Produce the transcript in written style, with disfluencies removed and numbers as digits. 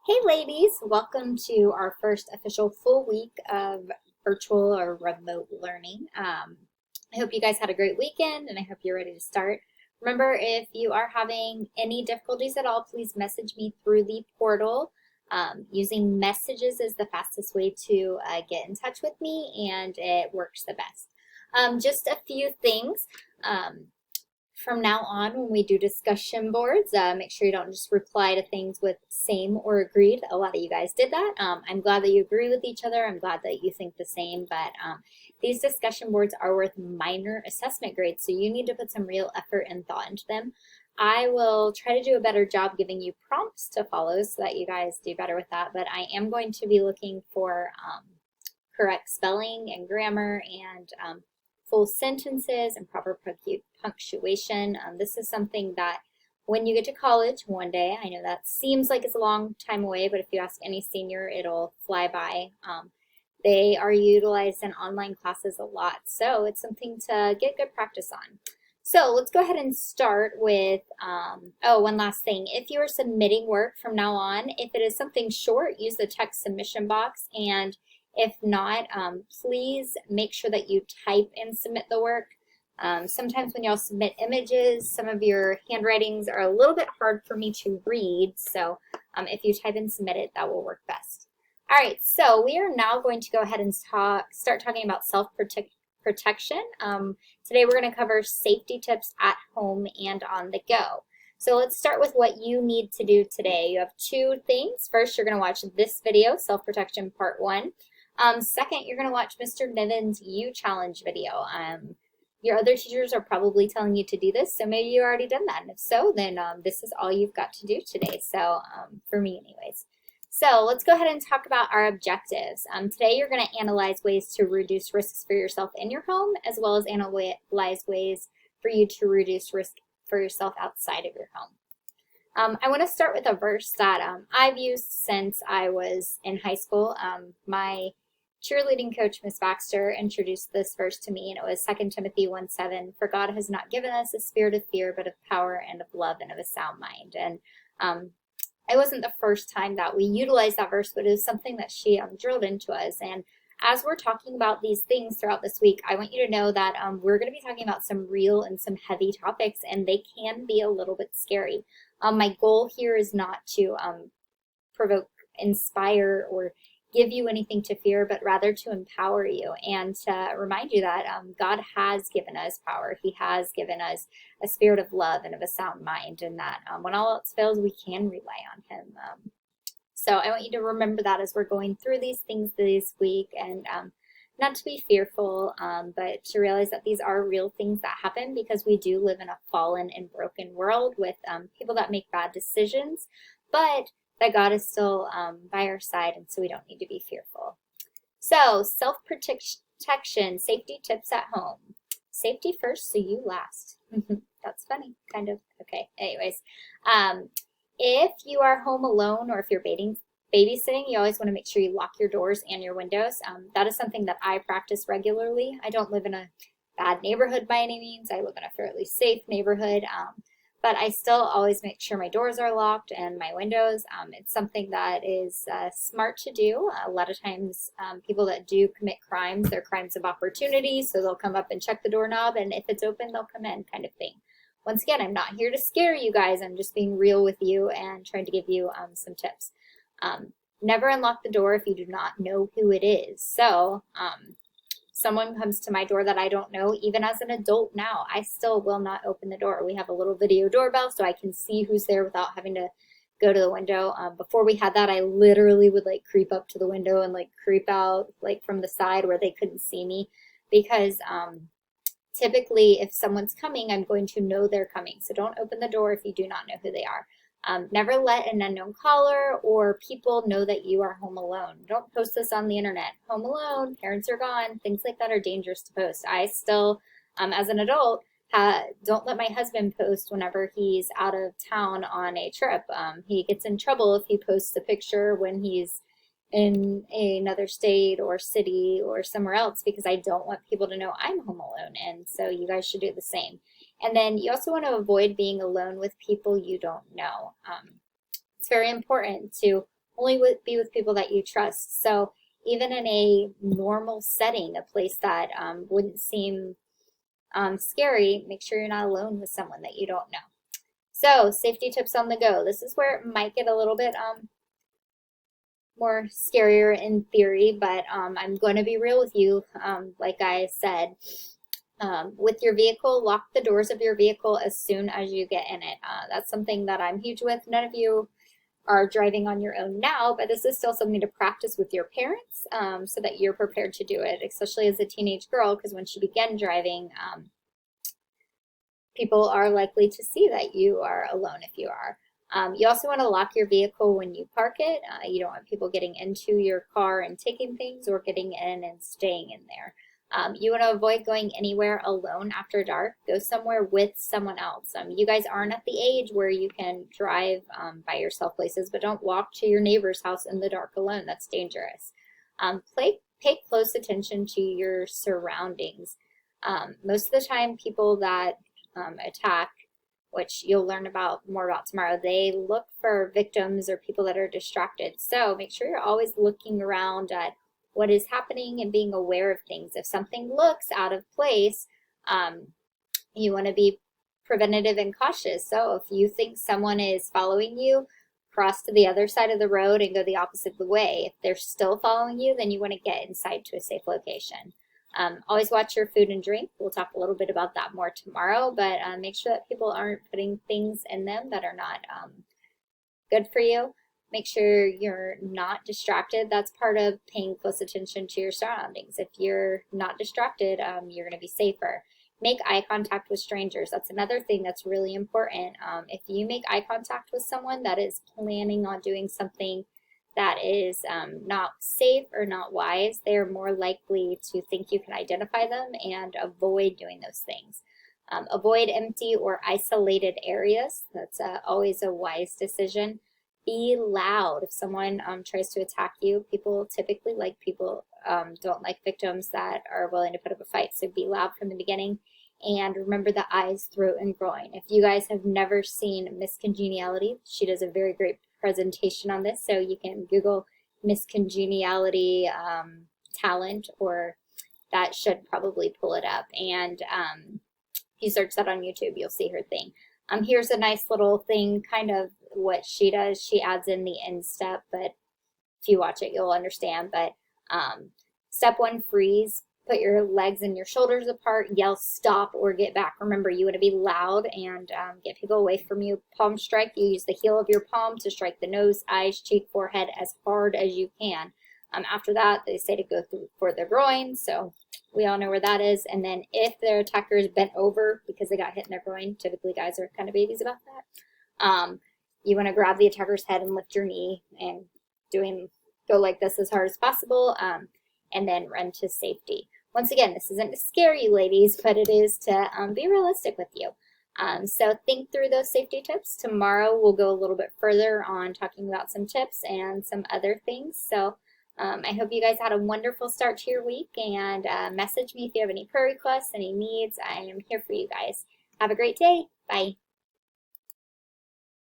Hey ladies, welcome to our first official full week of virtual or remote learning. I hope you guys had a great weekend and I hope you're ready to start. Remember, if you are having any difficulties at all, please message me through the portal. Using messages is the fastest way to get in touch with me, and it works the best. Just a few things. From now on, when we do discussion boards, make sure you don't just reply to things with same or agreed. A lot of you guys did that. I'm glad that you agree with each other. I'm glad that you think the same, but these discussion boards are worth minor assessment grades, so you need to put some real effort and thought into them. I will try to do a better job giving you prompts to follow so that you guys do better with that, but I am going to be looking for correct spelling and grammar and full sentences and proper punctuation. This is something that when you get to college one day, I know that seems like it's a long time away, but if you ask any senior, it'll fly by. They are utilized in online classes a lot, so it's something to get good practice on. So let's go ahead and start with, one last thing. If you are submitting work from now on, if it is something short, use the text submission box, and if not, please make sure that you type and submit the work. Sometimes when y'all submit images, some of your handwritings are a little bit hard for me to read, so if you type and submit it, that will work best. All right, so we are now going to go ahead and start talking about self-protection. Today we're going to cover safety tips at home and on the go. So let's start with what you need to do today. You have two things. First, you're going to watch this video, Self-Protection Part 1. Second, you're going to watch Mr. Niven's You Challenge video. Your other teachers are probably telling you to do this, so maybe you've already done that. And if so, then this is all you've got to do today. So for me anyways. So let's go ahead and talk about our objectives. Today you're going to analyze ways to reduce risks for yourself in your home, as well as analyze ways for you to reduce risk for yourself outside of your home. I want to start with a verse that I've used since I was in high school. My cheerleading coach, Miss Baxter, introduced this verse to me, and it was 2 Timothy 1:7. For God has not given us a spirit of fear, but of power and of love and of a sound mind. And it wasn't the first time that we utilized that verse, but it was something that she drilled into us. And as we're talking about these things throughout this week, I want you to know that we're going to be talking about some real and some heavy topics, and they can be a little bit scary. My goal here is not to provoke, inspire, or give you anything to fear, but rather to empower you and to remind you that God has given us power. He has given us a spirit of love and of a sound mind, and that when all else fails, we can rely on Him. So I want you to remember that as we're going through these things this week, and not to be fearful, but to realize that these are real things that happen because we do live in a fallen and broken world with people that make bad decisions, but that God is still by our side, and so we don't need to be fearful. So, self-protection, safety tips at home. Safety first, so you last. That's funny, kind of. Okay, anyways. If you are home alone or if you're babysitting, you always want to make sure you lock your doors and your windows. That is something that I practice regularly. I don't live in a bad neighborhood by any means. I live in a fairly safe neighborhood. But I still always make sure my doors are locked and my windows. It's something that is smart to do. A lot of times people that do commit crimes, they're crimes of opportunity, so they'll come up and check the doorknob, and if it's open, they'll come in, kind of thing. Once again, I'm not here to scare you guys. I'm just being real with you and trying to give you some tips. Never unlock the door if you do not know who it is. So someone comes to my door that I don't know, even as an adult now, I still will not open the door. We have a little video doorbell so I can see who's there without having to go to the window. Before we had that, I literally would like creep up to the window and like creep out like from the side where they couldn't see me, because typically if someone's coming, I'm going to know they're coming. So don't open the door if you do not know who they are. Never let an unknown caller or people know that you are home alone. Don't post this on the internet. Home alone, parents are gone, things like that are dangerous to post. I still, as an adult, don't let my husband post whenever he's out of town on a trip. He gets in trouble if he posts a picture when he's in another state or city or somewhere else, because I don't want people to know I'm home alone, and so you guys should do the same. And then you also want to avoid being alone with people you don't know. It's very important to be with people that you trust. So even in a normal setting, a place that wouldn't seem scary, make sure you're not alone with someone that you don't know. So safety tips on the go. This is where it might get a little bit more scarier in theory, but I'm going to be real with you. Like I said, with your vehicle, lock the doors of your vehicle as soon as you get in it. That's something that I'm huge with. None of you are driving on your own now, but this is still something to practice with your parents so that you're prepared to do it, especially as a teenage girl, because when she began driving, people are likely to see that you are alone if you are. You also want to lock your vehicle when you park it. You don't want people getting into your car and taking things or getting in and staying in there. You want to avoid going anywhere alone after dark. Go somewhere with someone else. You guys aren't at the age where you can drive by yourself places, but don't walk to your neighbor's house in the dark alone. That's dangerous. Pay close attention to your surroundings. Most of the time, people that attack, which you'll learn more about tomorrow, they look for victims or people that are distracted. So make sure you're always looking around at what is happening and being aware of things. If something looks out of place, you want to be preventative and cautious. So if you think someone is following you, cross to the other side of the road and go the opposite way. If they're still following you, then you want to get inside to a safe location. Always watch your food and drink. We'll talk a little bit about that more tomorrow, but make sure that people aren't putting things in them that are not good for you. Make sure you're not distracted. That's part of paying close attention to your surroundings. If you're not distracted, you're going to be safer. Make eye contact with strangers. That's another thing that's really important. If you make eye contact with someone that is planning on doing something that is not safe or not wise, they're more likely to think you can identify them and avoid doing those things. Avoid empty or isolated areas. That's always a wise decision. Be loud. If someone tries to attack you, people typically don't like victims that are willing to put up a fight. So be loud from the beginning. And remember the eyes, throat, and groin. If you guys have never seen Miss Congeniality, she does a very great presentation on this. So you can Google Miss Congeniality talent, or that should probably pull it up. And if you search that on YouTube, you'll see her thing. Here's a nice little thing, kind of what she does. She adds in the instep, but if you watch it, you'll understand. But step 1, freeze. Put your legs and your shoulders apart, yell stop or get back. Remember, you want to be loud and get people away from you. Palm strike, you use the heel of your palm to strike the nose, eyes, cheek, forehead as hard as you can. After that, they say to go for the groin, so we all know where that is. And then if their attacker is bent over because they got hit in their groin, typically guys are kind of babies about that, you want to grab the attacker's head and lift your knee and go like this as hard as possible, and then run to safety. Once again, this isn't to scare you, ladies, but it is to be realistic with you. So think through those safety tips. Tomorrow we'll go a little bit further on talking about some tips and some other things. So I hope you guys had a wonderful start to your week, and message me if you have any prayer requests, any needs. I am here for you guys. Have a great day. Bye.